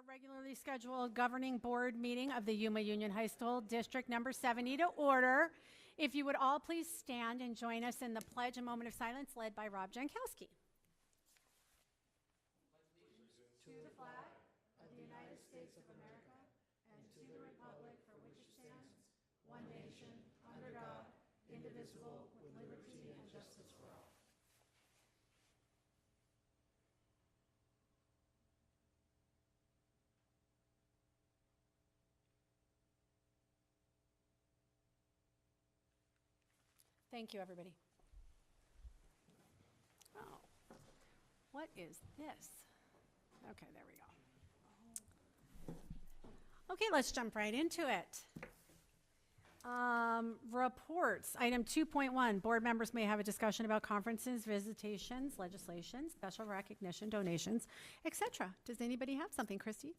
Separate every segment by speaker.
Speaker 1: Regularly scheduled governing board meeting of the Yuma Union High School District Number 70 to order. If you would all please stand and join us in the pledge, a moment of silence led by Rob Jankowski. To the flag of the United States of America and to the republic for which it stands, one nation, under God, indivisible, with liberty and justice for all. Thank you, everybody. Oh, what is this? Okay, there we go. Okay, let's jump right into it. Reports. Item 2.1, board members may have a discussion about conferences, visitations, legislation, special recognition, donations, etc. Does anybody have something, Christy?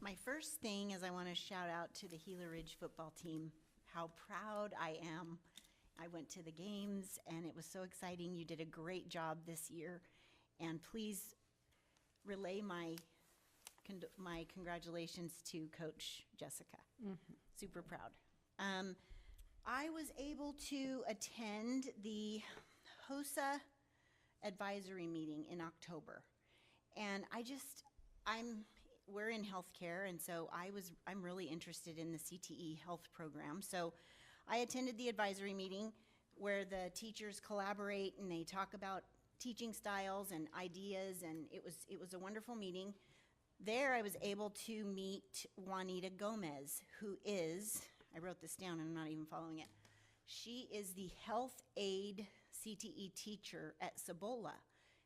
Speaker 2: My first thing is I want to shout out to the Gila Ridge football team. How proud I am. I went to the games and it was so exciting. You did a great job this year. And please relay my congratulations to Coach Jessica. Mm-hmm. Super proud. I was able to attend the HOSA advisory meeting in October. And we're in healthcare, and so I'm really interested in the CTE health program. So I attended the advisory meeting where the teachers collaborate and they talk about teaching styles and ideas, and it was a wonderful meeting. There I was able to meet Juanita Gomez, who is, I wrote this down and I'm not even following it. She is the health aid CTE teacher at Cibola.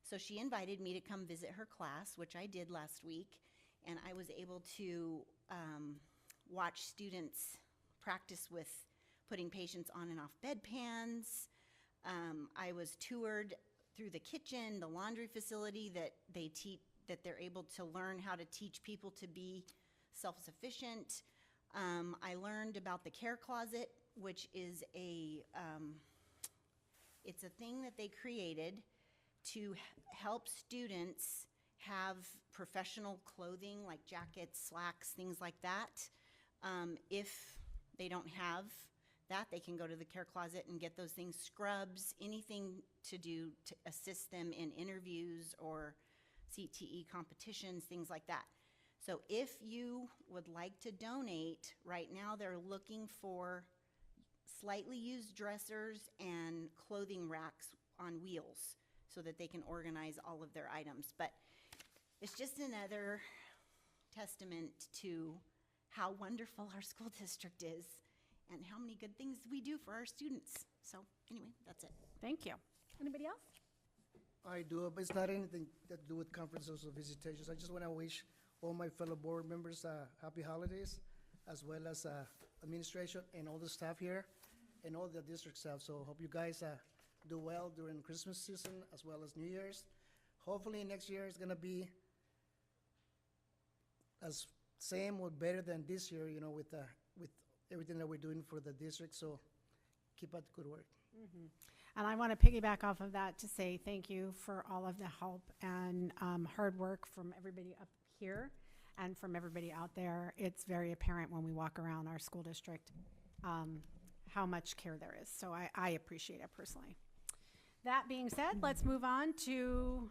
Speaker 2: So she invited me to come visit her class, which I did last week. And I was able to watch students practice with putting patients on and off bedpans. I was toured through the kitchen, the laundry facility that they're able to learn how to teach people to be self-sufficient. I learned about the care closet, which is it's a thing that they created to help students have professional clothing like jackets, slacks, things like that. If they don't have that, they can go to the care closet and get those things, scrubs, anything to do to assist them in interviews or CTE competitions, things like that. So if you would like to donate, right now they're looking for slightly used dressers and clothing racks on wheels so that they can organize all of their items. But it's just another testament to how wonderful our school district is and how many good things we do for our students. So anyway, that's it.
Speaker 1: Thank you. Anybody else?
Speaker 3: I do, but it's not anything to do with conferences or visitations. I just want to wish all my fellow board members happy holidays, as well as administration and all the staff here and all the district staff. So hope you guys do well during Christmas season as well as New Year's. Hopefully next year is going to be as same or better than this year, with everything that we're doing for the district. So keep up the good work.
Speaker 1: Mm-hmm. And I want to piggyback off of that to say thank you for all of the help and hard work from everybody up here and from everybody out there. It's very apparent when we walk around our school district how much care there is. So I appreciate it personally. That being said, let's move on to,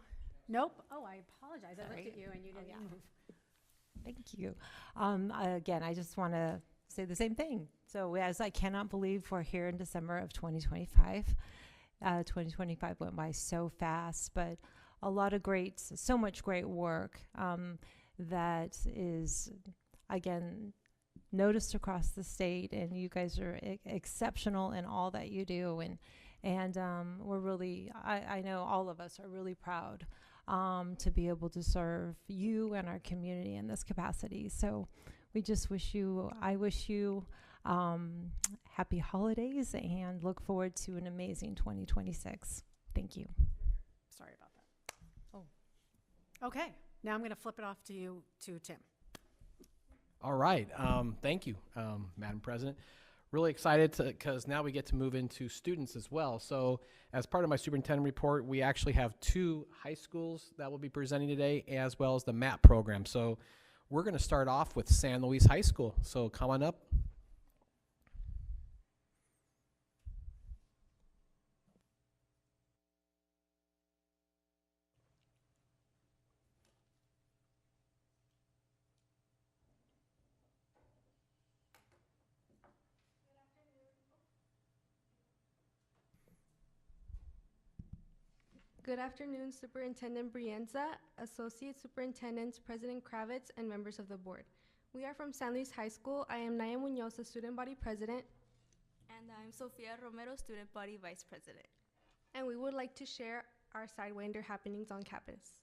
Speaker 1: nope. Oh, I apologize. I looked at you and you didn't move.
Speaker 4: Thank you. Again, I just want to say the same thing. So as I cannot believe we're here in December of 2025. 2025 went by so fast, but a lot of so much great work that is, again, noticed across the state, and you guys are exceptional in all that you do. And we're really, I know all of us are really proud to be able to serve you and our community in this capacity. So we just I wish you happy holidays and look forward to an amazing 2026. Thank you.
Speaker 1: Sorry about that. Oh. Okay, now I'm going to flip it off to you, to Tim.
Speaker 5: All right. Thank you, Madam President. really excited because now we get to move into students as well. So as part of my superintendent report, we actually have 2 high schools that will be presenting today, as well as the MAP program. So we're going to start off with San Luis High School. So come on up.
Speaker 6: Good afternoon, Superintendent Brienza, Associate Superintendents, President Kravitz, and members of the board. We are from San Luis High School. I am Naya Munoz, the Student Body President,
Speaker 7: And I'm Sofia Romero, Student Body Vice President.
Speaker 6: and we would like to share our Sidewinder happenings on campus.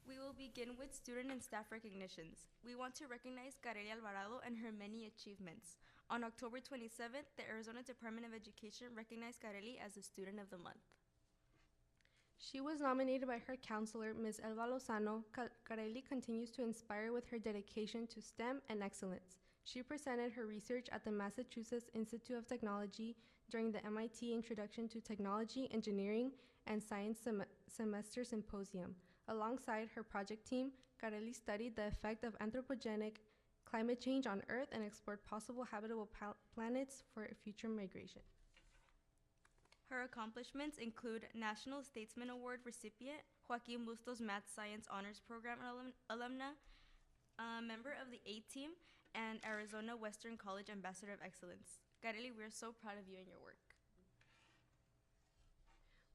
Speaker 7: We will begin with student and staff recognitions. We want to recognize Kareli Alvarado and her many achievements. On October 27th, the Arizona Department of Education recognized Kareli as the Student of the Month.
Speaker 6: She was nominated by her counselor, Ms. Elba Lozano. Carelli continues to inspire with her dedication to STEM and excellence. She presented her research at the Massachusetts Institute of Technology during the MIT Introduction to Technology, Engineering, and Science Semester Symposium. Alongside her project team, Carelli studied the effect of anthropogenic climate change on Earth and explored possible habitable planets for future migration.
Speaker 7: Her accomplishments include National Statesman Award recipient, Joaquin Bustos Math Science Honors Program alumna, member of the A Team, and Arizona Western College Ambassador of Excellence. Kareli, we're so proud of you and your work.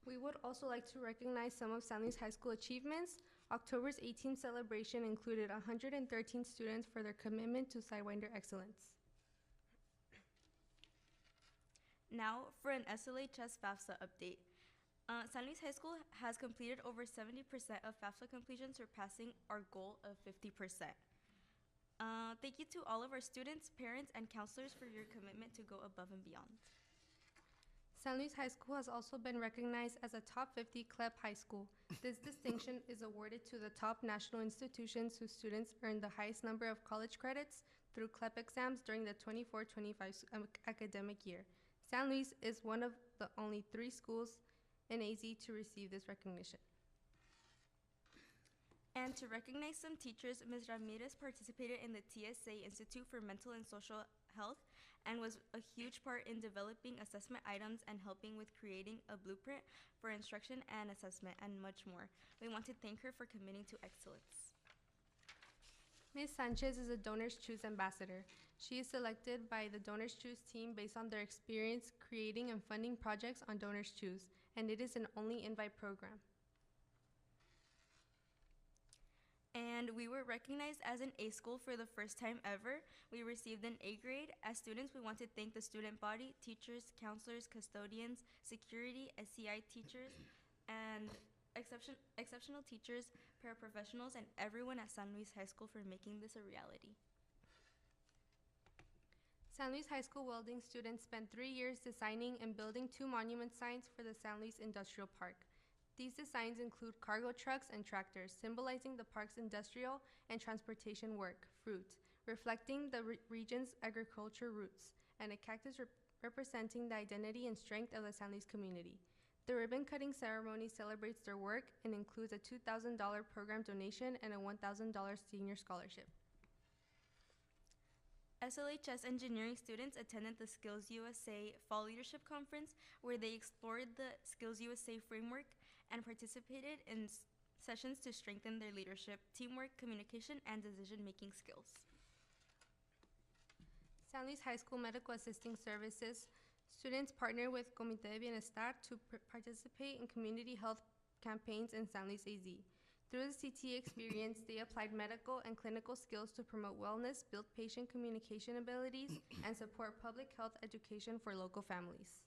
Speaker 6: We would also like to recognize some of San Luis High School achievements. October's 18th celebration included 113 students for their commitment to Sidewinder excellence.
Speaker 7: Now for an SLHS FAFSA update. San Luis High School has completed over 70% of FAFSA completion, surpassing our goal of 50%. Thank you to all of our students, parents, and counselors for your commitment to go above and beyond.
Speaker 6: San Luis High School has also been recognized as a top 50 CLEP high school. This distinction is awarded to the top national institutions whose students earned the highest number of college credits through CLEP exams during the 24-25 academic year. San Luis is one of the only 3 schools in AZ to receive this recognition.
Speaker 7: And to recognize some teachers, Ms. Ramirez participated in the TSA Institute for Mental and Social Health and was a huge part in developing assessment items and helping with creating a blueprint for instruction and assessment and much more. We want to thank her for committing to excellence.
Speaker 6: Ms. Sanchez is a Donors Choose Ambassador. She is selected by the Donors Choose team based on their experience creating and funding projects on Donors Choose, and it is an only invite program.
Speaker 7: And we were recognized as an A school for the first time ever. We received an A grade. As students, we want to thank the student body, teachers, counselors, custodians, security, SCI teachers, and exceptional teachers, paraprofessionals, and everyone at San Luis High School for making this a reality.
Speaker 6: San Luis High School welding students spent 3 years designing and building 2 monument signs for the San Luis Industrial Park. These designs include cargo trucks and tractors, symbolizing the park's industrial and transportation work, fruit, reflecting the region's agriculture roots, and a cactus representing the identity and strength of the San Luis community. The ribbon-cutting ceremony celebrates their work and includes a $2,000 program donation and a $1,000 senior scholarship.
Speaker 7: SLHS engineering students attended the Skills USA Fall Leadership Conference, where they explored the Skills USA framework and participated in sessions to strengthen their leadership, teamwork, communication, and decision-making skills.
Speaker 6: San Luis High School Medical Assisting Services students partner with Comité de Bienestar to participate in community health campaigns in San Luis AZ. Through the CT experience, they applied medical and clinical skills to promote wellness, build patient communication abilities, and support public health education for local families.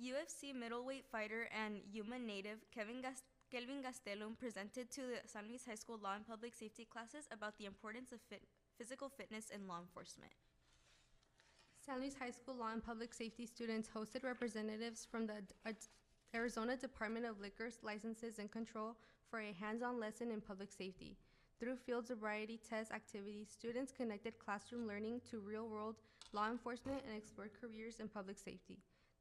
Speaker 7: UFC middleweight fighter and Yuma native Kelvin Gastelum presented to the San Luis High School Law and Public Safety classes about the importance of physical fitness in law enforcement.
Speaker 6: San Luis High School Law and Public Safety students hosted representatives from the Arizona Department of Liquors, Licenses, and Control for a hands-on lesson in public safety. Through field sobriety test activities, students connected classroom learning to real-world law enforcement and explored careers in public safety.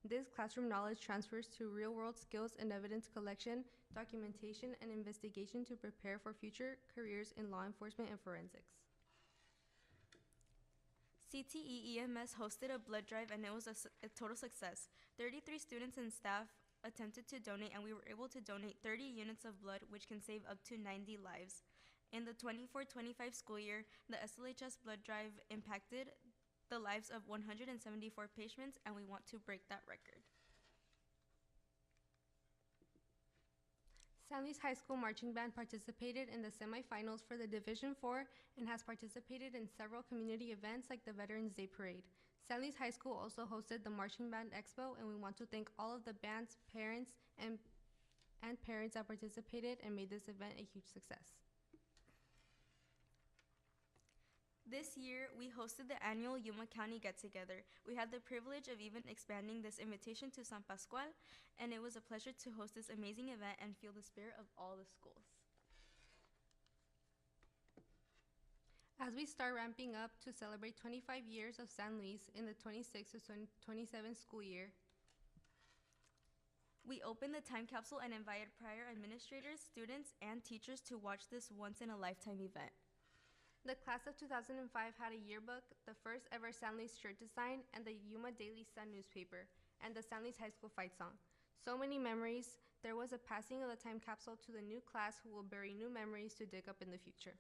Speaker 6: This classroom knowledge transfers to real-world skills in evidence collection, documentation, and investigation to prepare for future careers in law enforcement and forensics.
Speaker 7: CTE EMS hosted a blood drive and it was a total success. 33 students and staff attempted to donate and we were able to donate 30 units of blood, which can save up to 90 lives. In the 24-25 school year, the SLHS blood drive impacted the lives of 174 patients, and we want to break that record.
Speaker 6: San Luis High School Marching Band participated in the semifinals for the Division IV and has participated in several community events like the Veterans Day Parade. San Luis High School also hosted the Marching Band Expo, and we want to thank all of the band's parents and parents that participated and made this event a huge success.
Speaker 7: This year, we hosted the annual Yuma County Get-Together. We had the privilege of even expanding this invitation to San Pascual, and it was a pleasure to host this amazing event and feel the spirit of all the schools.
Speaker 6: As we start ramping up to celebrate 25 years of San Luis in the 26 to 27 school year,
Speaker 7: we opened the time capsule and invited prior administrators, students, and teachers to watch this once-in-a-lifetime event.
Speaker 6: the class of 2005 had a yearbook, the first ever San Luis shirt design, and the Yuma Daily Sun newspaper, and the San Luis High School fight song. So many memories. There was a passing of the time capsule to the new class who will bury new memories to dig up in the future.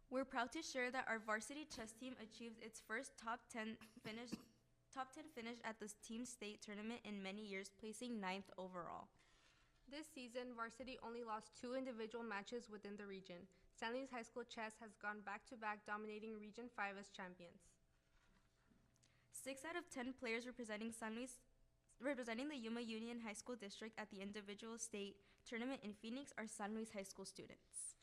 Speaker 7: We're proud to share that our varsity chess team achieved its first top 10 finish at the team state tournament in many years, placing 9th overall.
Speaker 6: This season, varsity only lost 2 individual matches within the region. San Luis High School chess has gone back-to-back, dominating Region 5 as champions.
Speaker 7: 6 out of 10 players representing the Yuma Union High School District at the individual state tournament in Phoenix are San Luis High School students.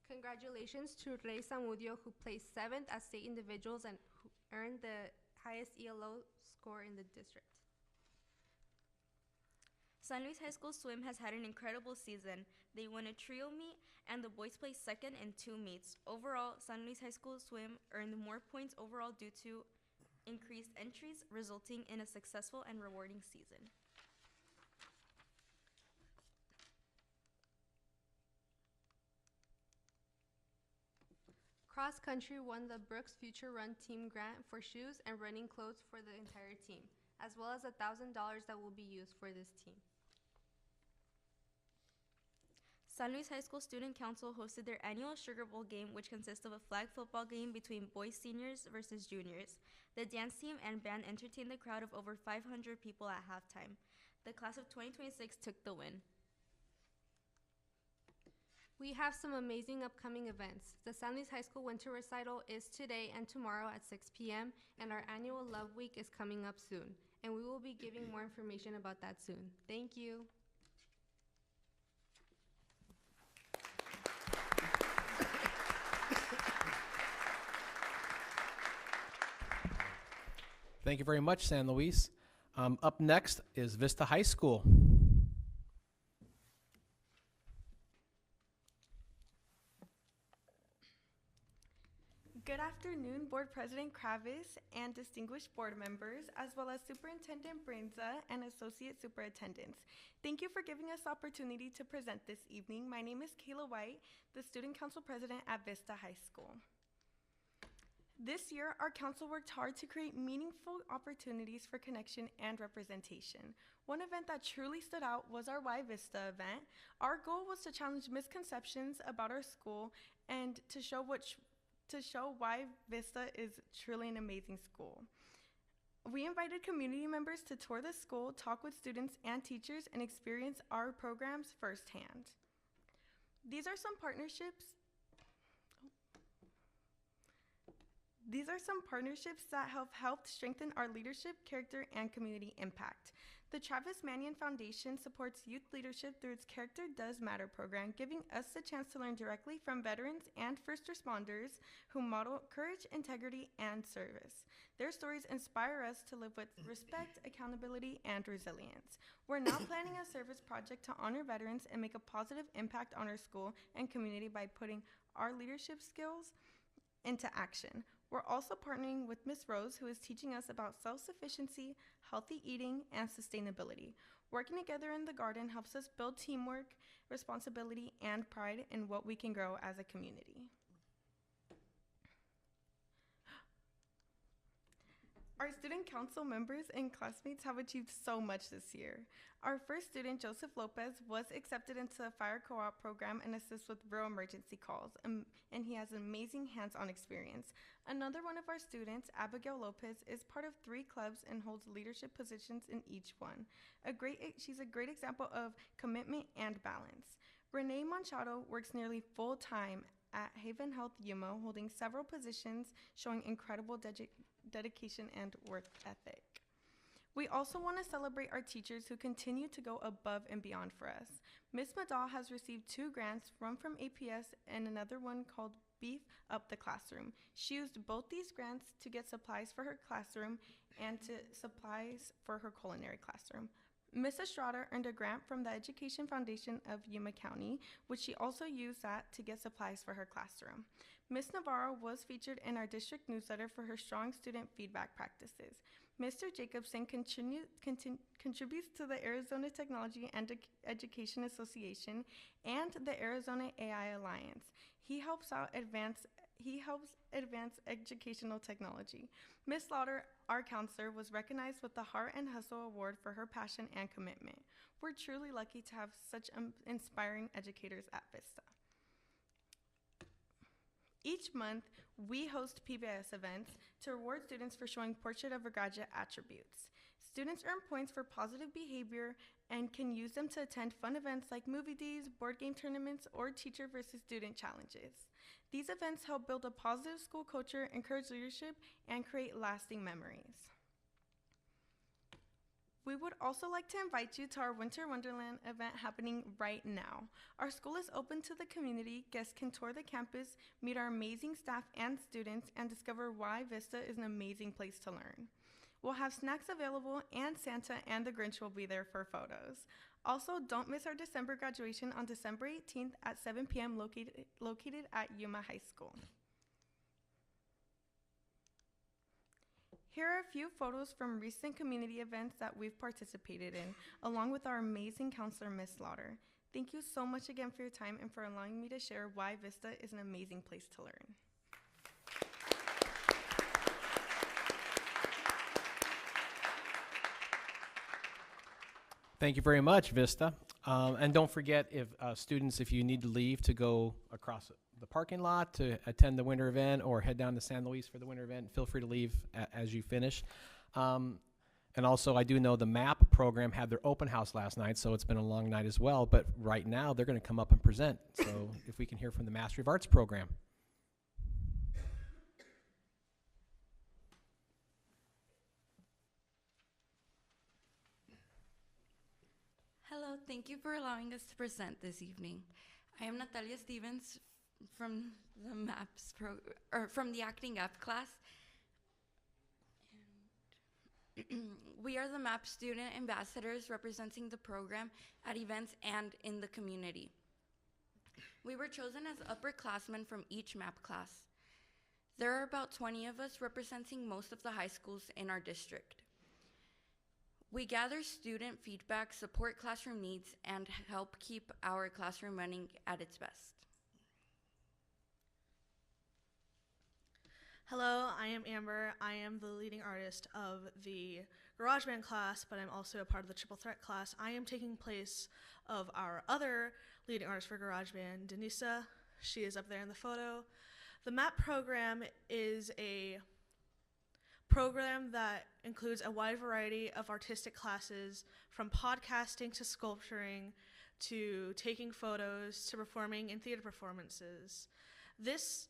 Speaker 6: Congratulations to Rey Zamudio, who placed 7th at state individuals and who earned the highest ELO score in the district.
Speaker 7: San Luis High School Swim has had an incredible season. They won a trio meet, and the boys placed 2nd in 2 meets. Overall, San Luis High School Swim earned more points overall due to increased entries, resulting in a successful and rewarding season.
Speaker 6: Cross Country won the Brooks Future Run Team Grant for shoes and running clothes for the entire team, as well as $1,000 that will be used for this team.
Speaker 7: San Luis High School Student Council hosted their annual Sugar Bowl game, which consists of a flag football game between boys seniors versus juniors. The dance team and band entertained the crowd of over 500 people at halftime. The class of 2026 took the win.
Speaker 6: We have some amazing upcoming events. The San Luis High School Winter Recital is today and tomorrow at 6 p.m., and our annual Love Week is coming up soon, and we will be giving more information about that soon. Thank you.
Speaker 5: Thank you very much, San Luis. Up next is Vista High School.
Speaker 8: Good afternoon, Board President Kravis and distinguished board members, as well as Superintendent Brinza and Associate Superintendents. Thank you for giving us the opportunity to present this evening. My name is Kayla White, the Student Council President at Vista High School. This year, our council worked hard to create meaningful opportunities for connection and representation. One event that truly stood out was our Y Vista event. Our goal was to challenge misconceptions about our school and to show why Vista is truly an amazing school. We invited community members to tour the school, talk with students and teachers, and experience our programs firsthand. These are some partnerships that have helped strengthen our leadership, character, and community impact. The Travis Manion Foundation supports youth leadership through its Character Does Matter program, giving us the chance to learn directly from veterans and first responders who model courage, integrity, and service. Their stories inspire us to live with respect, accountability, and resilience. We're now planning a service project to honor veterans and make a positive impact on our school and community by putting our leadership skills into action. We're also partnering with Miss Rose, who is teaching us about self-sufficiency, healthy eating, and sustainability. Working together in the garden helps us build teamwork, responsibility, and pride in what we can grow as a community. Our student council members and classmates have achieved so much this year. Our first student, Joseph Lopez, was accepted into the fire co-op program and assists with rural emergency calls, and he has amazing hands-on experience. Another one of our students, Abigail Lopez, is part of 3 clubs and holds leadership positions in each one. She's a great example of commitment and balance. Renee Manchado works nearly full-time at Haven Health Yuma, holding several positions, showing incredible dedication and work ethic. We also want to celebrate our teachers who continue to go above and beyond for us. Ms. Madal has received 2 grants, one from APS and another one called Beef Up the Classroom. She used both these grants to get supplies for her classroom and to supplies for her culinary classroom. Ms. Estrada earned a grant from the Education Foundation of Yuma County, which she also used that to get supplies for her classroom. Ms. Navarro was featured in our district newsletter for her strong student feedback practices. Mr. Jacobson contributes to the Arizona Technology and Education Association and the Arizona AI Alliance. He helps advance educational technology. Ms. Lauder, our counselor, was recognized with the Heart and Hustle Award for her passion and commitment. We're truly lucky to have such inspiring educators at Vista. Each month, we host PBS events to reward students for showing portrait of a graduate attributes. Students earn points for positive behavior and can use them to attend fun events like movie days, board game tournaments, or teacher versus student challenges. These events help build a positive school culture, encourage leadership, and create lasting memories. We would also like to invite you to our Winter Wonderland event happening right now. Our school is open to the community. Guests can tour the campus, meet our amazing staff and students, and discover why Vista is an amazing place to learn. We'll have snacks available, and Santa and the Grinch will be there for photos. Also, don't miss our December graduation on December 18th at 7 p.m. located at Yuma High School. Here are a few photos from recent community events that we've participated in, along with our amazing counselor, Ms. Lauder. Thank you so much again for your time and for allowing me to share why Vista is an amazing place to learn.
Speaker 5: Thank you very much, Vista. And don't forget, if students, if you need to leave to go across the parking lot to attend the winter event or head down to San Luis for the winter event, feel free to leave as you finish. And also, I do know the MAP program had their open house last night, so it's been a long night as well. But right now, they're going to come up and present. So if we can hear from the Mastery of Arts program.
Speaker 9: Hello, thank you for allowing us to present this evening. I am Natalia Stevens from the from the Acting Up class. And we are the MAP student ambassadors representing the program at events and in the community. We were chosen as upperclassmen from each MAP class. There are about 20 of us representing most of the high schools in our district. We gather student feedback, support classroom needs, and help keep our classroom running at its best.
Speaker 10: Hello, I am Amber. I am the leading artist of the Garage Band class, but I'm also a part of the Triple Threat class. I am taking place of our other leading artist for Garage Band, Denisa. She is up there in the photo. The MAP program is a program that includes a wide variety of artistic classes, from podcasting to sculpturing to taking photos to performing in theater performances. This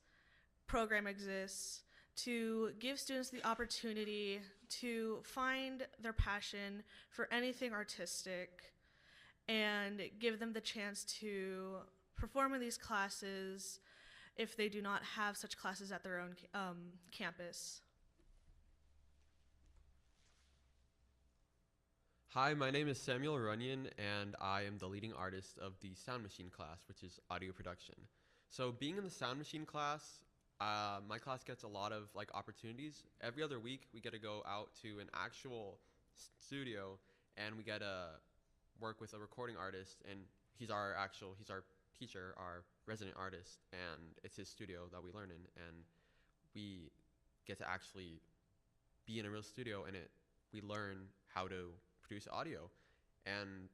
Speaker 10: program exists to give students the opportunity to find their passion for anything artistic and give them the chance to perform in these classes if they do not have such classes at their own campus.
Speaker 11: Hi, my name is Samuel Runyon, and I am the leading artist of the Sound Machine class, which is audio production. So being in the Sound Machine class, my class gets a lot of opportunities. Every other week, we get to go out to an actual studio, and we get to work with a recording artist, and he's our teacher, our resident artist, and it's his studio that we learn in, and we get to actually be in a real studio, and we learn how to produce audio. And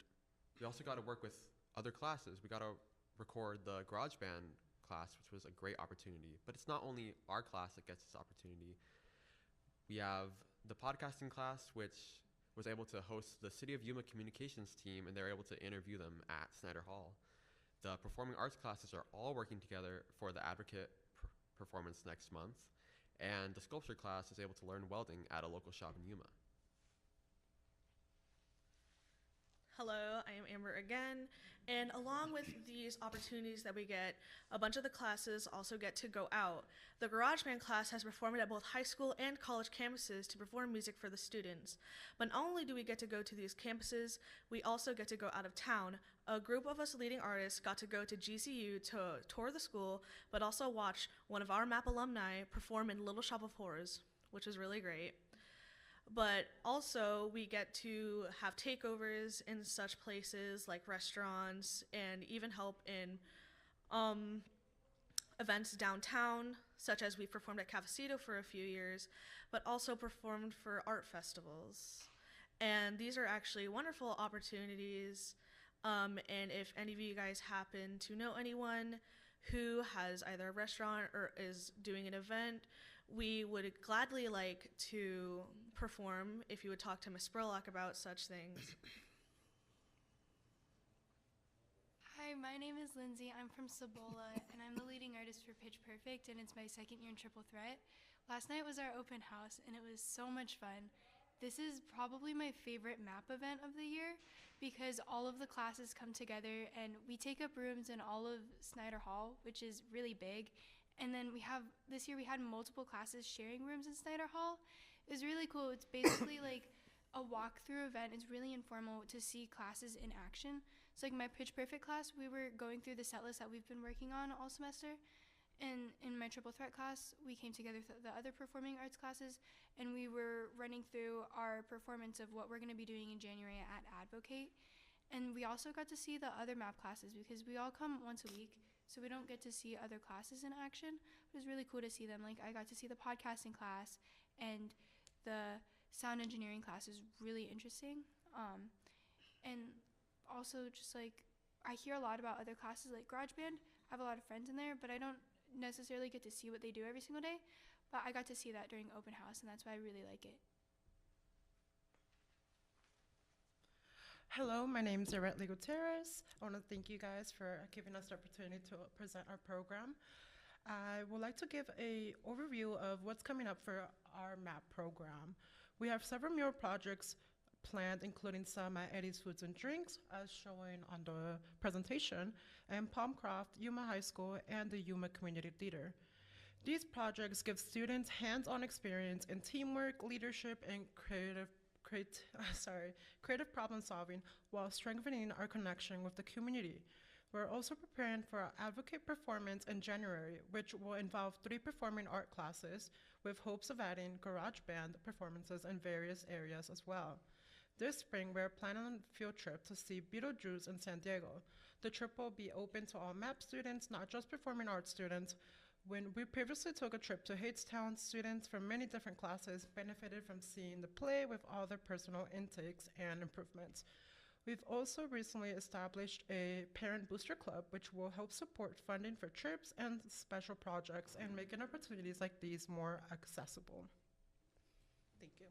Speaker 11: we also got to work with other classes. We got to record the GarageBand class, which was a great opportunity. But it's not only our class that gets this opportunity. We have the podcasting class, which was able to host the City of Yuma communications team, and they're able to interview them at Snyder Hall. The performing arts classes are all working together for the Advocate performance next month. And the sculpture class is able to learn welding at a local shop in Yuma.
Speaker 10: Hello, I am Amber again, and along with these opportunities that we get, a bunch of the classes also get to go out. The GarageBand class has performed at both high school and college campuses to perform music for the students. But not only do we get to go to these campuses, we also get to go out of town. A group of us leading artists got to go to GCU to tour the school, but also watch one of our MAP alumni perform in Little Shop of Horrors, which was really great. But also, we get to have takeovers in such places like restaurants and even help in events downtown, such as we performed at Cafecito for a few years, but also performed for art festivals. And these are actually wonderful opportunities. And if any of you guys happen to know anyone who has either a restaurant or is doing an event, we would gladly like to perform if you would talk to Ms. Spurlock about such things.
Speaker 12: Hi, my name is Lindsay. I'm from Cibola, and I'm the leading artist for Pitch Perfect, and it's my second year in Triple Threat. Last night was our open house, and it was so much fun. This is probably my favorite MAP event of the year because all of the classes come together, and we take up rooms in all of Snyder Hall, which is really big. And then this year we had multiple classes sharing rooms in Snyder Hall. It was really cool. It's basically like a walkthrough event. It's really informal to see classes in action. So like my Pitch Perfect class, we were going through the set list that we've been working on all semester. And in my Triple Threat class, we came together with the other performing arts classes, and we were running through our performance of what we're going to be doing in January at Advocate. And we also got to see the other MAP classes because we all come once a week. So we don't get to see other classes in action. It was really cool to see them. Like I got to see the podcasting class, and the sound engineering class is really interesting. And also just like I hear a lot about other classes like GarageBand. I have a lot of friends in there, but I don't necessarily get to see what they do every single day. But I got to see that during open house, and that's why I really like it.
Speaker 13: Hello, my name is Yaretli Gutierrez. I want to thank you guys for giving us the opportunity to present our program. I would like to give an overview of what's coming up for our MAP program. We have several mural projects planned, including some at Eddie's Foods and Drinks, as shown on the presentation, and Palmcroft, Yuma High School, and the Yuma Community Theater. These projects give students hands-on experience in teamwork, leadership, and creative problem solving while strengthening our connection with the community. We're also preparing for our Advocate performance in January, which will involve 3 performing art classes with hopes of adding GarageBand performances in various areas as well. This spring, we're planning on a field trip to see Beetlejuice in San Diego. The trip will be open to all MAP students, not just performing arts students. When we previously took a trip to Hadestown, students from many different classes benefited from seeing the play with all their personal intakes and improvements. We've also recently established a parent booster club, which will help support funding for trips and special projects and making opportunities like these more accessible. Thank you.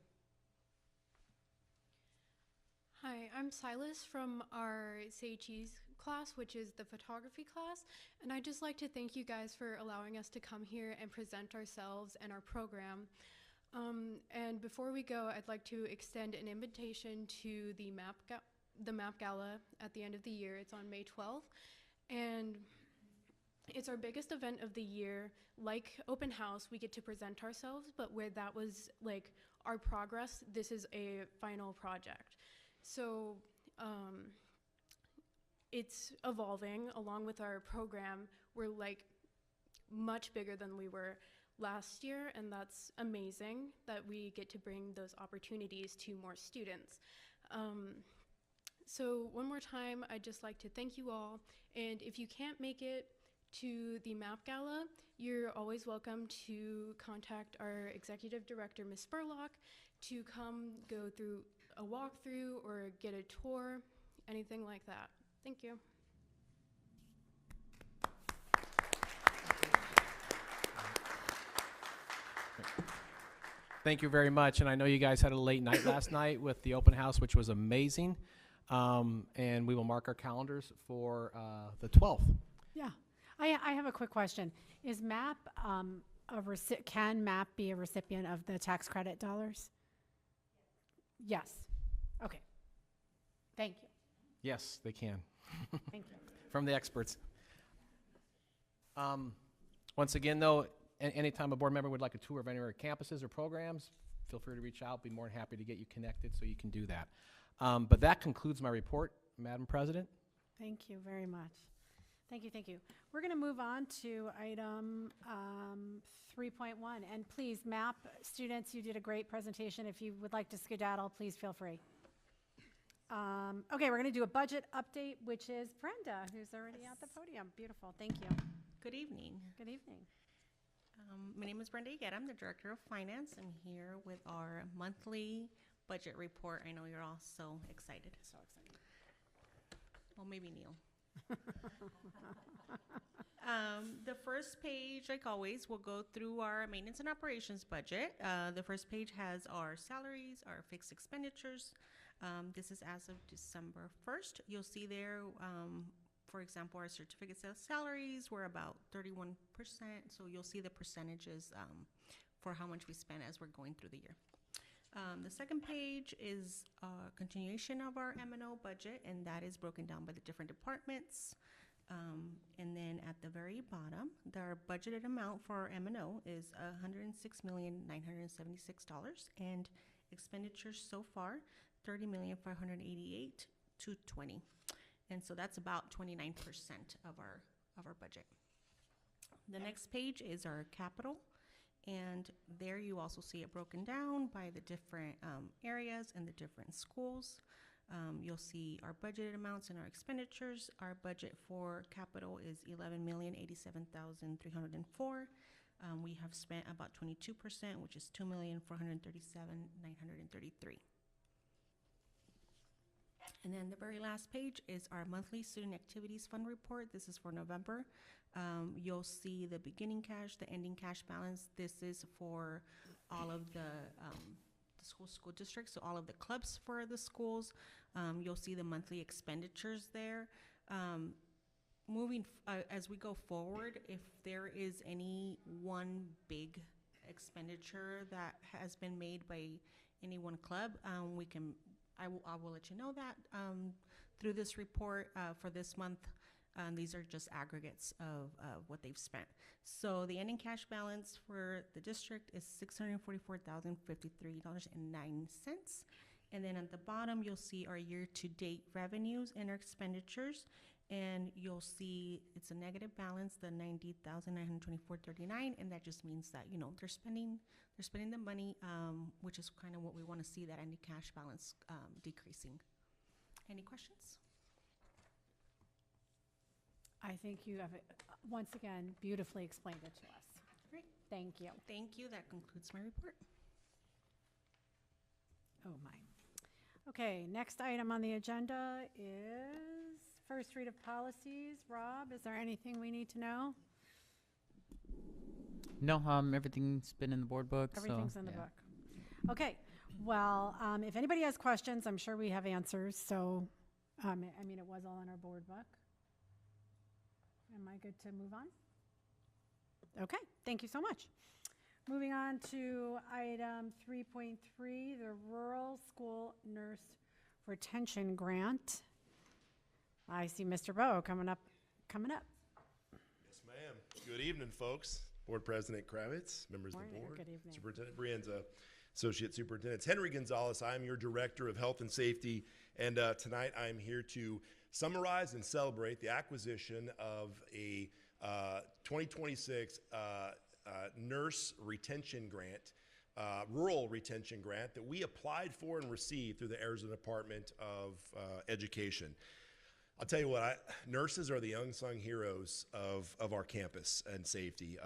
Speaker 14: Hi, I'm Silas from our CHE's
Speaker 12: class, which is the photography class. And I'd just like to thank you guys for allowing us to come here and present ourselves and our program. And before we go, I'd like to extend an invitation to the MAP Gala at the end of the year. It's on May 12th. And it's our biggest event of the year. Like open house, we get to present ourselves, but where that was like our progress, this is a final project. So it's evolving along with our program. We're like much bigger than we were last year, and that's amazing that we get to bring those opportunities to more students. So one more time, I'd just like to thank you all, and if you can't make it to the MAP Gala, you're always welcome to contact our executive director, Ms. Spurlock, to come go through a walkthrough or get a tour, anything like that. Thank you.
Speaker 5: Thank you very much. And I know you guys had a late night last night with the open house, which was amazing. And we will mark our calendars for the 12th.
Speaker 1: Yeah. I have a quick question. Is MAP, can MAP be a recipient of the tax credit dollars? Yes. Okay. Thank you.
Speaker 5: Yes, they can.
Speaker 1: Thank you.
Speaker 5: From the experts. Once again, though, anytime a board member would like a tour of any of our campuses or programs, feel free to reach out. Be more than happy to get you connected so you can do that. But that concludes my report, Madam President.
Speaker 1: Thank you very much. Thank you, thank you. We're going to move on to item 3.1. And please, MAP students, you did a great presentation. If you would like to skedaddle, please feel free. Okay, we're going to do a budget update, which is Brenda, who's already at the podium. Beautiful, thank you.
Speaker 14: Good evening.
Speaker 1: Good evening.
Speaker 14: My name is Brenda Higuera. I'm the Director of Finance. I'm here with our monthly budget report. I know you're all so excited.
Speaker 1: So excited.
Speaker 14: Well, maybe Neil. The first page, like always, we'll go through our maintenance and operations budget. The first page has our salaries, our fixed expenditures. This is as of December 1st. You'll see there, for example, our certificate sales salaries were about 31%. So you'll see the percentages for how much we spend as we're going through the year. The second page is a continuation of our M&O budget, and that is broken down by the different departments. And then at the very bottom, our budgeted amount for our M&O is $106,976, and expenditures so far, $30,588,220. And so that's about 29% of our budget. The next page is our capital. And there you also see it broken down by the different areas and the different schools. You'll see our budgeted amounts and our expenditures. Our budget for capital is $11,087,304. We have spent about 22%, which is $2,437,933. And then the very last page is our monthly student activities fund report. This is for November. You'll see the beginning cash, the ending cash balance. This is for all of the school districts, so all of the clubs for the schools. You'll see the monthly expenditures there. As we go forward, if there is any one big expenditure that has been made by any one club, I will let you know that through this report for this month. These are just aggregates of what they've spent. So the ending cash balance for the district is $644,053.09. And then at the bottom, you'll see our year-to-date revenues and our expenditures. And you'll see it's a negative balance, the $90,924.39, and that just means that, you know, they're spending the money, which is kind of what we want to see, that ending cash balance decreasing. Any questions?
Speaker 1: I think you have, once again, beautifully explained it to us.
Speaker 14: Great.
Speaker 1: Thank you.
Speaker 14: Thank you. That concludes my report.
Speaker 1: Oh, my. Okay, next item on the agenda is first read of policies. Rob, is there anything we need to know?
Speaker 15: No, everything's been in the board book.
Speaker 1: Everything's in the book. Okay, well, if anybody has questions, I'm sure we have answers. So, I mean, it was all in our board book. am I good to move on? Okay, thank you so much. Moving on to item 3.3, the Rural School Nurse Retention Grant. I see Mr. Bowe coming up.
Speaker 16: Yes, ma'am. Good evening, folks. Board President Kravitz, members of the
Speaker 1: Morning, or
Speaker 16: board,
Speaker 1: good evening.
Speaker 16: Superintendent Brienza, Associate Superintendents. Henry Gonzalez, I'm your Director of Health and Safety, and tonight I'm here to summarize and celebrate the acquisition of a 2026 nurse retention grant, rural retention grant that we applied for and received through the Arizona Department of Education. I'll tell you what, nurses are the unsung heroes of our campus and safety.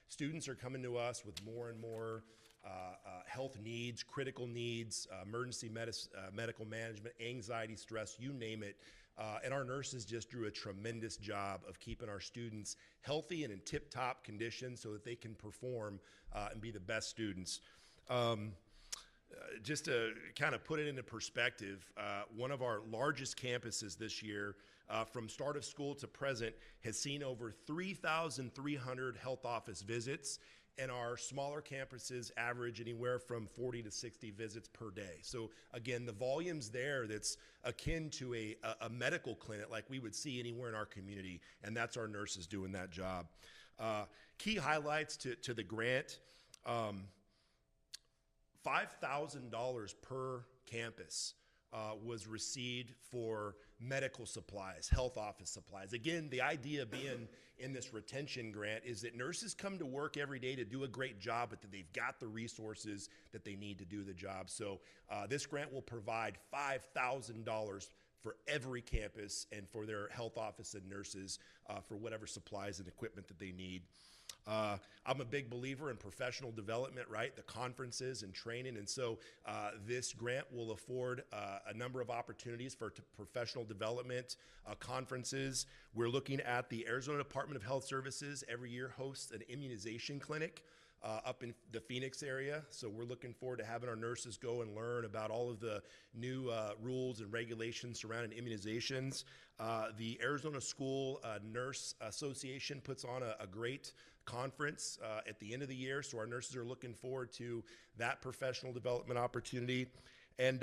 Speaker 16: Students are coming to us with more and more health needs, critical needs, emergency medical management, anxiety, stress, you name it. And our nurses just do a tremendous job of keeping our students healthy and in tip-top condition so that they can perform and be the best students. Just to kind of put it into perspective, one of our largest campuses this year, from start of school to present, has seen over 3,300 health office visits, and our smaller campuses average anywhere from 40 to 60 visits per day. So again, the volume's there that's akin to a medical clinic like we would see anywhere in our community, and that's our nurses doing that job. Key highlights to the grant. $5,000 per campus was received for medical supplies, health office supplies. Again, the idea being in this retention grant is that nurses come to work every day to do a great job, but that they've got the resources that they need to do the job. So this grant will provide $5,000 for every campus and for their health office and nurses for whatever supplies and equipment that they need. I'm a big believer in professional development, right? The conferences and training. And so this grant will afford a number of opportunities for professional development conferences. We're looking at the Arizona Department of Health Services every year hosts an immunization clinic up in the Phoenix area. So we're looking forward to having our nurses go and learn about all of the new rules and regulations surrounding immunizations. The Arizona School Nurse Association puts on a great conference at the end of the year, so our nurses are looking forward to that professional development opportunity. And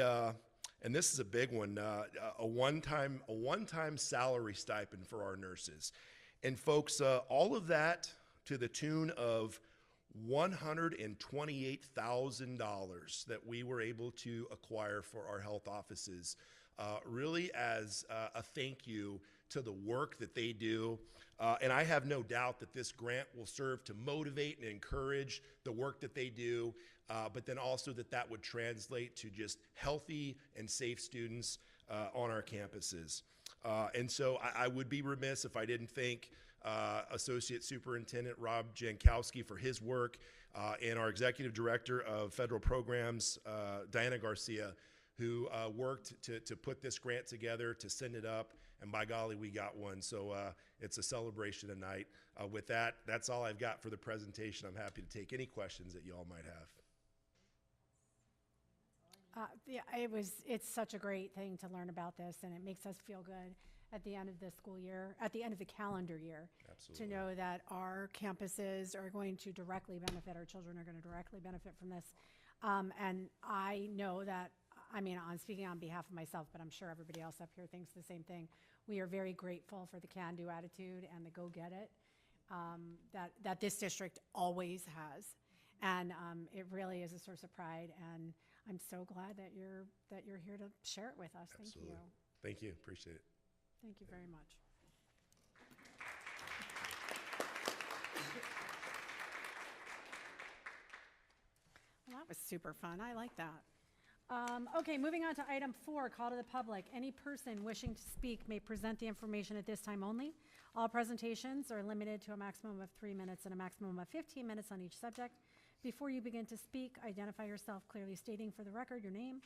Speaker 16: this is a big one, a one-time salary stipend for our nurses. And folks, all of that to the tune of $128,000 that we were able to acquire for our health offices, really as a thank you to the work that they do. And I have no doubt that this grant will serve to motivate and encourage the work that they do, but then also that would translate to just healthy and safe students on our campuses. And so I would be remiss if I didn't thank Associate Superintendent Rob Jankowski for his work, and our Executive Director of Federal Programs, Diana Garcia, who worked to put this grant together, to send it up, and by golly, we got one. So it's a celebration tonight. With that, that's all I've got for the presentation. I'm happy to take any questions that you all might have.
Speaker 1: Yeah, it's such a great thing to learn about this, and it makes us feel good at the end of the school year, at the end of the calendar year.
Speaker 16: Absolutely. To
Speaker 1: know that our campuses are going to directly benefit, our children are going to directly benefit from this. And I know that, I mean, I'm speaking on behalf of myself, but I'm sure everybody else up here thinks the same thing. We are very grateful for the can-do attitude and the go-get-it that this district always has. And it really is a source of pride, and I'm so glad that you're here to share it with us.
Speaker 16: Absolutely.
Speaker 1: Thank you.
Speaker 16: Thank you. Appreciate it.
Speaker 1: Thank you very much. Well, that was super fun. I like that. Okay, moving on to item 4, call to the public. Any person wishing to speak may present the information at this time only. All presentations are limited to a maximum of 3 minutes and a maximum of 15 minutes on each subject. Before you begin to speak, identify yourself, clearly stating for the record your name.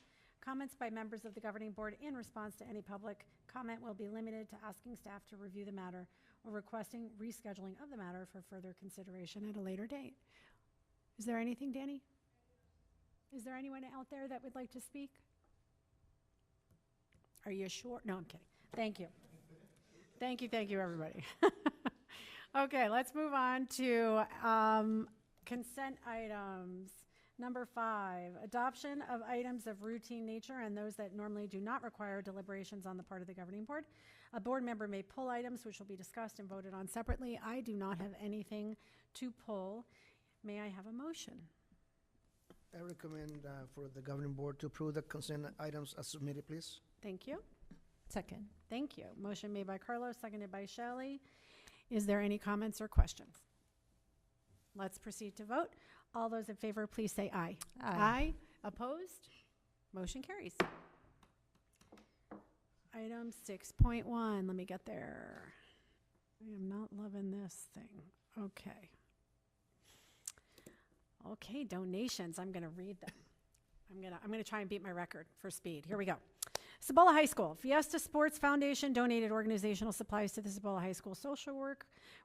Speaker 1: Comments by members of the governing board in response to any public comment will be limited to asking staff to review the matter or requesting rescheduling of the matter for further consideration at a later date. Is there anything, Danny? Is there anyone out there that would like to speak? Are you sure? No, I'm kidding. Thank you. Thank you, everybody. Okay, let's move on to consent items. Number 5, adoption of items of routine nature and those that normally do not require deliberations on the part of the governing board. A board member may pull items which will be discussed and voted on separately. I do not have anything to pull. May I have a motion?
Speaker 3: I recommend for the governing board to approve the consent items as submitted, please.
Speaker 1: Thank you.
Speaker 4: Second.
Speaker 1: Thank you. Motion made by Carlos, seconded by Shelley. Is there any comments or questions? Let's proceed to vote. All those in favor, please say aye.
Speaker 4: Aye.
Speaker 1: Opposed? Motion carries. Item 6.1, let me get there. I am not loving this thing. Okay. Okay, donations, I'm gonna read them. I'm gonna try and beat my record for speed. Here we go. Cibola High School. Fiesta Sports Foundation donated organizational supplies to the Cibola High School social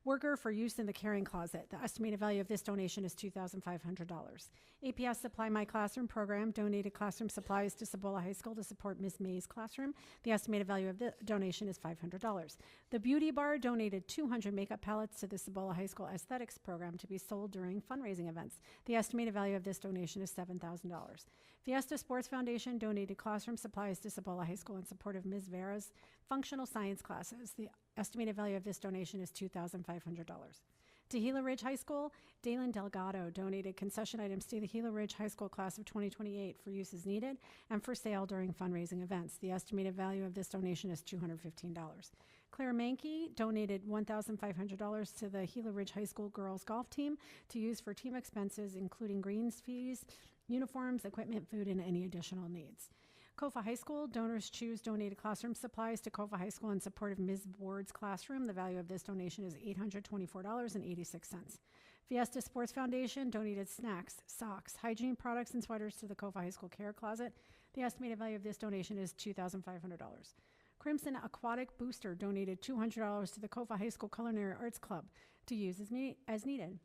Speaker 1: worker for use in the caring closet. The estimated value of this donation is $2,500. APS Supply My Classroom program donated classroom supplies to Cibola High School to support Ms. May's classroom. The estimated value of the donation is $500. The Beauty Bar donated 200 makeup palettes to the Cibola High School aesthetics program to be sold during fundraising events. The estimated value of this donation is $7,000. Fiesta Sports Foundation donated classroom supplies to Cibola High School in support of Ms. Vera's functional science classes. The estimated value of this donation is $2,500. To Gila Ridge High School, Dalen Delgado donated concession items to the Gila Ridge High School class of 2028 for use as needed and for sale during fundraising events. The estimated value of this donation is $215. Claire Mankey donated $1,500 to the Gila Ridge High School girls golf team to use for team expenses, including greens fees, uniforms, equipment, food, and any additional needs. Kofa High School, Donors Choose donated classroom supplies to Kofa High School in support of Ms. Ward's classroom. The value of this donation is $824.86. Fiesta Sports Foundation donated snacks, socks, hygiene products, and sweaters to the Kofa High School care closet. The estimated value of this donation is $2,500. Crimson Aquatic Booster donated $200 to the Kofa High School Culinary Arts Club to use as needed.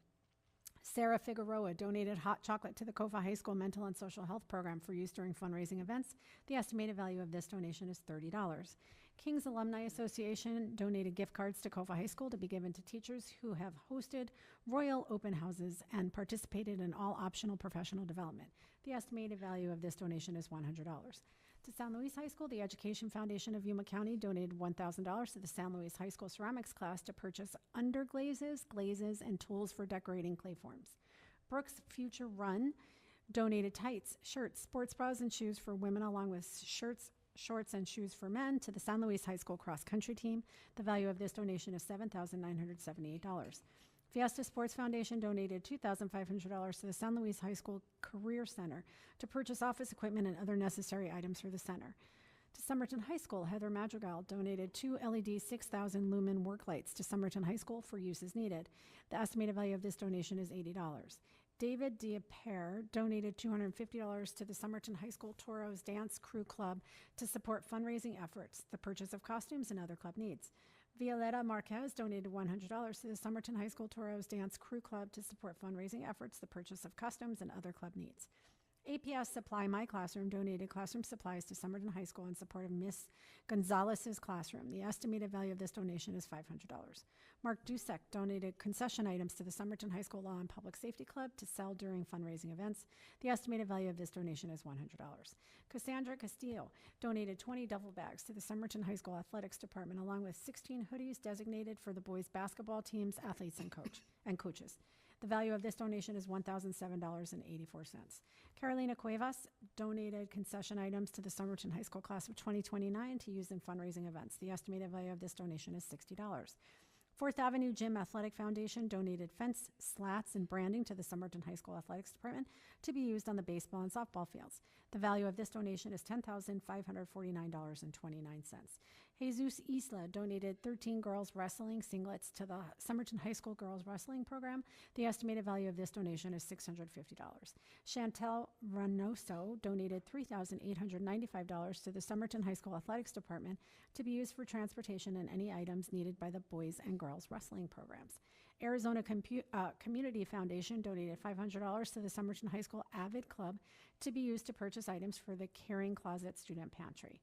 Speaker 1: Sarah Figueroa donated hot chocolate to the Kofa High School Mental and Social Health Program for use during fundraising events. The estimated value of this donation is $30. King's Alumni Association donated gift cards to Kofa High School to be given to teachers who have hosted royal open houses and participated in all optional professional development. The estimated value of this donation is $100. To San Luis High School, the Education Foundation of Yuma County donated $1,000 to the San Luis High School ceramics class to purchase underglazes, glazes, and tools for decorating clay forms. Brooks Future Run donated tights, shirts, sports bras, and shoes for women, along with shirts, shorts, and shoes for men to the San Luis High School cross country team. The value of this donation is $7,978. Fiesta Sports Foundation donated $2,500 to the San Luis High School Career Center to purchase office equipment and other necessary items for the center. To Somerton High School, Heather Madrigal donated 2 LED 6,000 lumen work lights to Somerton High School for use as needed. The estimated value of this donation is $80. David Diapere donated $250 to the Somerton High School Toros Dance Crew Club to support fundraising efforts, the purchase of costumes, and other club needs. Violeta Marquez donated $100 to the Somerton High School Toros Dance Crew Club to support fundraising efforts, the purchase of costumes, and other club needs. APS Supply My Classroom donated classroom supplies to Somerton High School in support of Miss Gonzalez's classroom. The estimated value of this donation is $500. Mark Dusek donated concession items to the Somerton High School Law and Public Safety Club to sell during fundraising events. The estimated value of this donation is $100. Cassandra Castillo donated 20 duffel bags to the Somerton High School Athletics Department, along with 16 hoodies designated for the boys' basketball teams, athletes, and coaches. The value of this donation is $1,007.84. Carolina Cuevas donated concession items to the Somerton High School class of 2029 to use in fundraising events. The estimated value of this donation is $60. Fourth Avenue Gym Athletic Foundation donated fence slats and branding to the Somerton High School Athletics Department to be used on the baseball and softball fields. The value of this donation is $10,549.29. Jesus Isla donated 13 girls wrestling singlets to the Somerton High School girls wrestling program. The estimated value of this donation is $650. Chantel Ranoso donated $3,895 to the Somerton High School Athletics Department to be used for transportation and any items needed by the boys and girls wrestling programs. Arizona Community Foundation donated $500 to the Somerton High School Avid Club to be used to purchase items for the Caring Closet Student Pantry.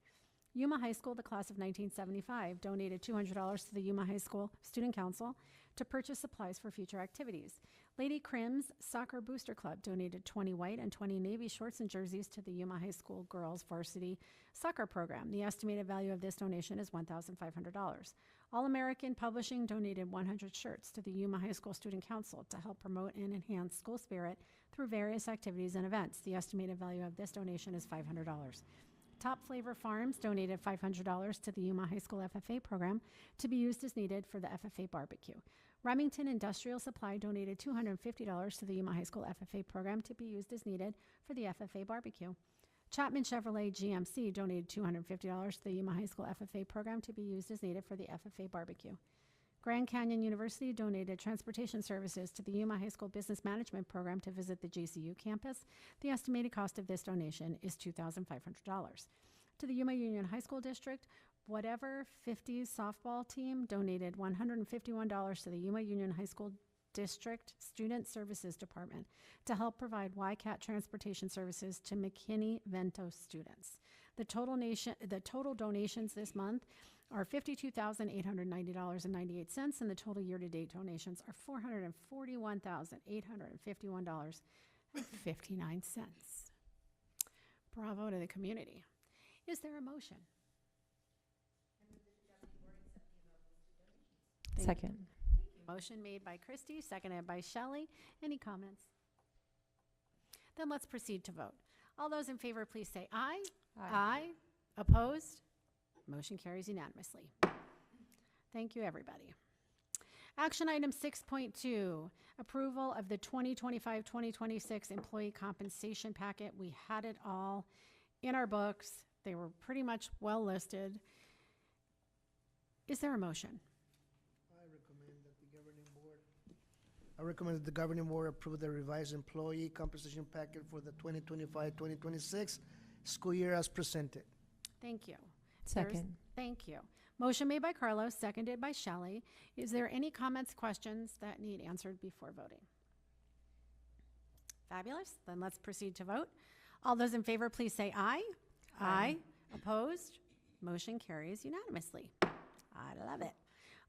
Speaker 1: Yuma High School, the class of 1975, donated $200 to the Yuma High School Student Council to purchase supplies for future activities. Lady Crim's Soccer Booster Club donated 20 white and 20 navy shorts and jerseys to the Yuma High School girls varsity soccer program. The estimated value of this donation is $1,500. All-American Publishing donated 100 shirts to the Yuma High School Student Council to help promote and enhance school spirit through various activities and events. The estimated value of this donation is $500. Top Flavor Farms donated $500 to the Yuma High School FFA program to be used as needed for the FFA barbecue. Remington Industrial Supply donated $250 to the Yuma High School FFA program to be used as needed for the FFA barbecue. Chapman Chevrolet GMC donated $250 to the Yuma High School FFA program to be used as needed for the FFA barbecue. Grand Canyon University donated transportation services to the Yuma High School Business Management program to visit the JCU campus. The estimated cost of this donation is $2,500. To the Yuma Union High School District, Whatever 50s softball team donated $151 to the Yuma Union High School District Student Services Department to help provide YCAT transportation services to McKinney-Vento students. The total donations this month are $52,890.98, and the total year-to-date donations are $441,851.59. Bravo to the community. Is there a motion?
Speaker 4: Second.
Speaker 1: Motion made by Christy, seconded by Shelley. Any comments? Then let's proceed to vote. All those in favor, please say aye. Aye. Opposed? Motion carries unanimously. Thank you, everybody. Action item 6.2, approval of the 2025-2026 employee compensation packet. We had it all in our books. They were pretty much well listed. Is there a motion?
Speaker 3: I recommend that the governing board approve the revised employee compensation packet for the 2025-2026 school year as presented.
Speaker 1: Thank you.
Speaker 4: Second.
Speaker 1: Thank you. Motion made by Carlos, seconded by Shelley. Is there any comments, questions that need answered before voting? Fabulous. Then let's proceed to vote. All those in favor, please say aye. Aye. Opposed? Motion carries unanimously. I love it.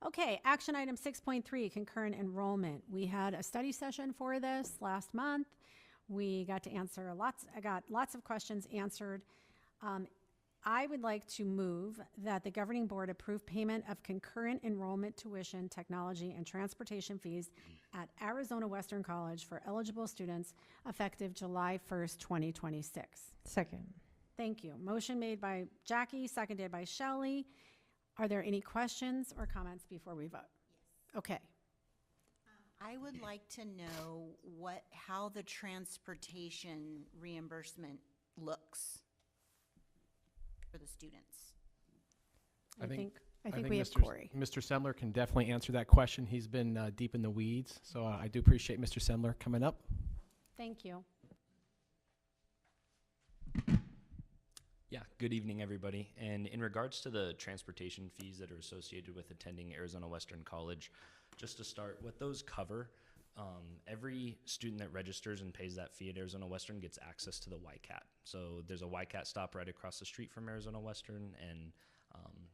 Speaker 1: Okay, action item 6.3, concurrent enrollment. We had a study session for this last month. We got to answer I got lots of questions answered. I would like to move that the governing board approve payment of concurrent enrollment tuition, technology, and transportation fees at Arizona Western College for eligible students effective July 1st, 2026.
Speaker 4: Second.
Speaker 1: Thank you. Motion made by Jackie, seconded by Shelley. Are there any questions or comments before we vote? Yes. Okay.
Speaker 2: I would like to know how the transportation reimbursement looks for the students.
Speaker 1: I think we have
Speaker 5: Mr.
Speaker 1: Corey.
Speaker 5: Mr. Semler can definitely answer that question. He's been deep in the weeds, so I do appreciate Mr. Semler coming up.
Speaker 1: Thank you.
Speaker 17: Yeah, good evening, everybody. And in regards to the transportation fees that are associated with attending Arizona Western College, just to start, what those cover, every student that registers and pays that fee at Arizona Western gets access to the YCAT. So there's a YCAT stop right across the street from Arizona Western, and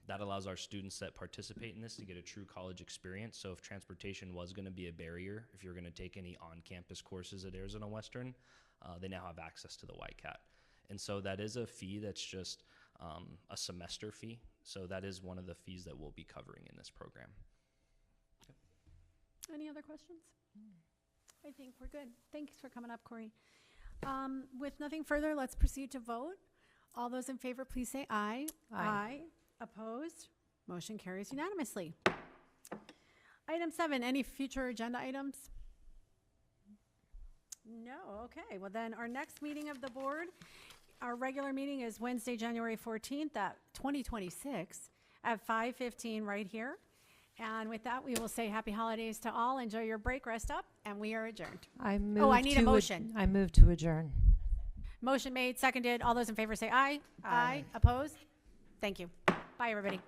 Speaker 17: that allows our students that participate in this to get a true college experience. So if transportation was going to be a barrier, if you're going to take any on-campus courses at Arizona Western, they now have access to the YCAT. And so that is a fee that's just a semester fee. So that is one of the fees that we'll be covering in this program. Yep.
Speaker 1: Any other questions? I think we're good. Thanks for coming up, Corey. With nothing further, let's proceed to vote. All those in favor, please say aye. Aye. Opposed? Motion carries unanimously. Item 7, any future agenda items? No, okay. Well, then our next meeting of the board, our regular meeting is Wednesday, January 14th at 2026 at 5:15 right here. And with that, we will say happy holidays to all. Enjoy your break, rest up, and we are adjourned.
Speaker 4: I
Speaker 1: need a motion.
Speaker 4: I move to adjourn.
Speaker 1: Motion made, seconded. All those in favor say aye. Aye. Opposed? Thank you. Bye, everybody.